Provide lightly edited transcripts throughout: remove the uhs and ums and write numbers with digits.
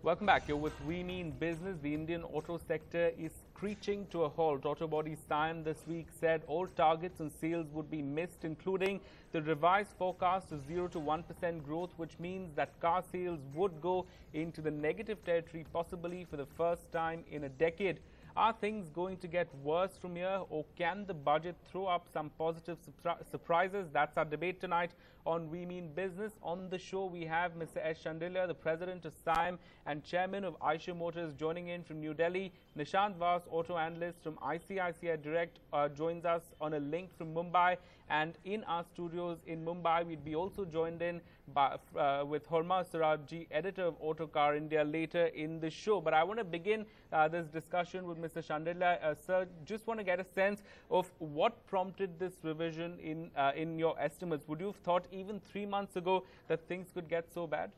Welcome back. You're with We Mean Business. The Indian auto sector is screeching to a halt. Auto body SIAM this week said all targets and sales would be missed, including the revised forecast of 0 to 1% growth, which means that car sales would go into the negative territory, possibly for the first time in a decade. Are things going to get worse from here, or can the budget throw up some positive surprises? That's our debate tonight on We Mean Business. On the show, we have Mr. S. Sandilya, the president of SIAM and chairman of Eicher Motors, joining in from New Delhi. Nishant Vass, auto analyst from ICICI Direct, joins us on a link from Mumbai. And in our studios in Mumbai, we'd be also joined in by, with Hormazd Sorabjee, editor of Autocar India, later in the show. But I want to begin this discussion with Mr. Sandilya. Sir, just want to get a sense of what prompted this revision in your estimates. Would you have thought even 3 months ago that things could get so bad?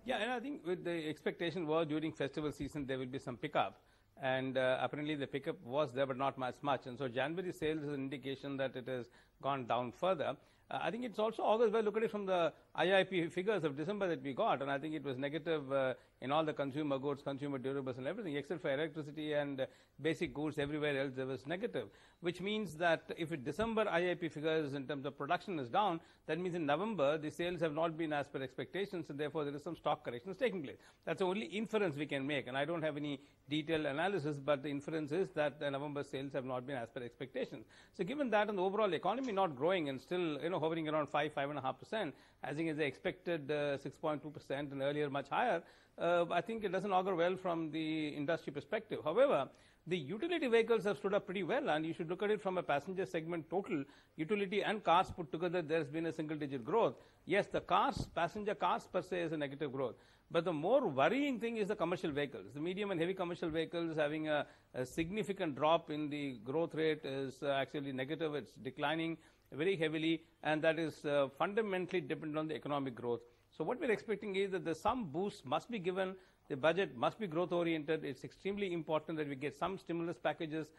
Yeah, and I think with the expectation was during festival season there will be some pickup. And apparently the pickup was there, but not as much. And so January sales is an indication that it has gone down further. I think it's also always well look at it from the IIP figures of December that we got, and I think it was negative in all the consumer goods, consumer durables and everything, except for electricity and basic goods. Everywhere else there was negative, which means that if December IIP figures in terms of production is down, that means in November the sales have not been as per expectations, and therefore there is some stock corrections taking place. That's the only inference we can make, and I don't have any detailed analysis, but the inference is that the November sales have not been as per expectations. So given that, and the overall economy not growing and still hovering around 5.5%, I think as they expected 6.2% and earlier much higher, I think it doesn't augur well from the industry perspective. However, the utility vehicles have stood up pretty well, and you should look at it from a passenger segment total. Utility and cars put together, there's been a single-digit growth. Yes, the cars, passenger cars per se is a negative growth. But the more worrying thing is the commercial vehicles. The medium and heavy commercial vehicles having a significant drop in the growth rate is actually negative. It's declining very heavily, and that is fundamentally dependent on the economic growth. So what we're expecting is that some boost must be given. The budget must be growth oriented. It's extremely important that we get some stimulus packages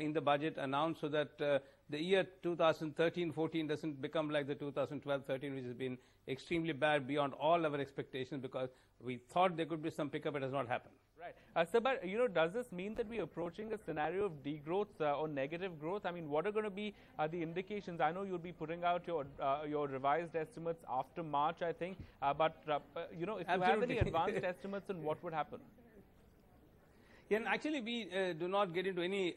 in the budget announced, so that the year 2013-14 doesn't become like the 2012-13, which has been extremely bad beyond all our expectations, because we thought there could be some pickup. It has not happened. Right. So, but, does this mean that we're approaching a scenario of degrowth or negative growth? I mean, what are going to be the indications? I know you'll be putting out your revised estimates after March, I think. But, if you have any advanced estimates on what would happen? Yeah, and actually we do not get into any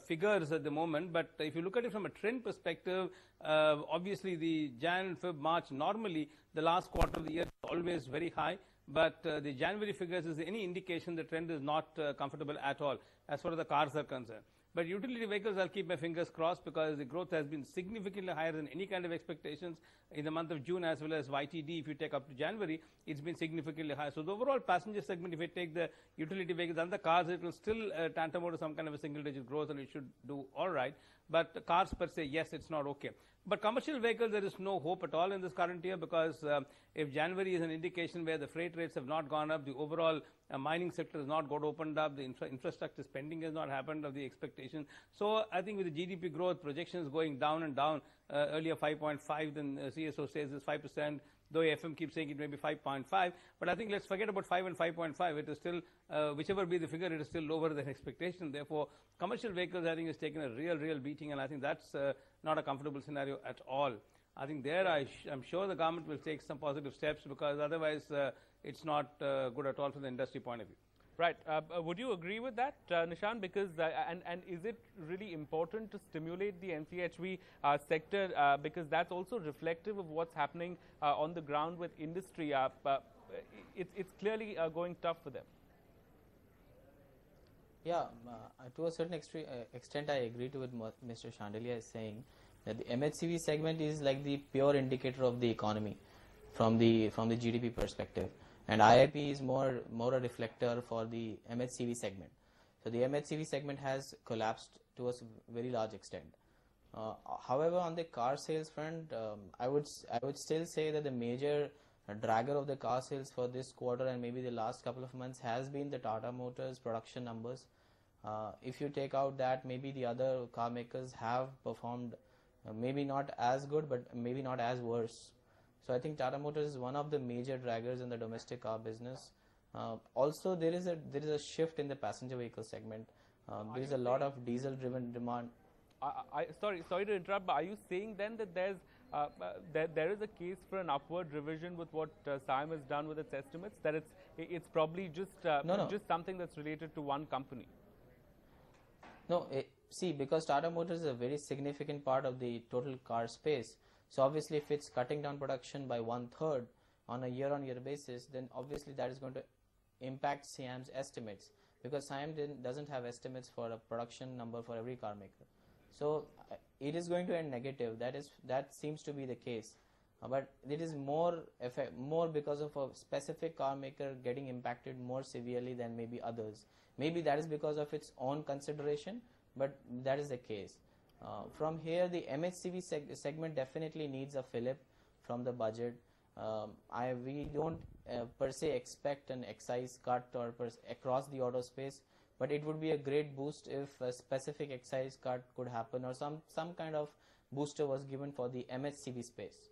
figures at the moment, but if you look at it from a trend perspective, obviously the Jan, Feb, March, normally the last quarter of the year is always very high. But the January figures is any indication the trend is not comfortable at all as far as the cars are concerned. But utility vehicles, I'll keep my fingers crossed, because the growth has been significantly higher than any kind of expectations in the month of June, as well as YTD. If you take up to January, it's been significantly higher. So the overall passenger segment, if you take the utility vehicles and the cars, it will still tantamount to some kind of a single-digit growth, and it should do all right. But the cars per se, yes, it's not okay. But commercial vehicles, there is no hope at all in this current year, because if January is an indication where the freight rates have not gone up, the overall mining sector has not got opened up, the infrastructure spending has not happened of the expectation. So I think with the GDP growth projections going down and down, earlier 5.5, then CSO says it's 5%, though FM keeps saying it may be 5.5. But I think let's forget about 5 and 5.5. It is still, whichever be the figure, it is still lower than expectation. Therefore, commercial vehicles, I think, has taken a real beating, and I think that's not a comfortable scenario at all. I think there I'm sure the government will take some positive steps, because otherwise it's not good at all from the industry point of view. Right. Would you agree with that, Nishant? Because and is it really important to stimulate the NCHV sector, because that's also reflective of what's happening on the ground with industry? It's clearly going tough for them. Yeah, to a certain extent, I agree to what Mr. Sandilya is saying, that the MHCV segment is like the pure indicator of the economy from the GDP perspective, and IIP is more a reflector for the MHCV segment. So the MHCV segment has collapsed to a very large extent. However, on the car sales front, I would still say that the major dragger of the car sales for this quarter and maybe the last couple of months has been the Tata Motors production numbers. If you take out that, maybe the other car makers have performed maybe not as good, but maybe not as worse. So I think Tata Motors is one of the major draggers in the domestic car business. Also, there is a shift in the passenger vehicle segment. There is a lot of diesel-driven demand. Sorry to interrupt, but are you saying then that there is a case for an upward revision with what SIAM has done with its estimates? That it's probably just just something that's related to one company. No, see, because Tata Motors is a very significant part of the total car space. So obviously, if it's cutting down production by 1/3 on a year-on-year basis, then obviously that is going to impact SIAM's estimates, because SIAM doesn't have estimates for a production number for every car maker. So it is going to end negative. That seems to be the case, but it is more because of a specific car maker getting impacted more severely than maybe others. Maybe that is because of its own consideration, but that is the case. From here, the MHCV segment definitely needs a fillip from the budget. We don't per se expect an excise cut or across the auto space, but it would be a great boost if a specific excise cut could happen, or some kind of booster was given for the MHCV space.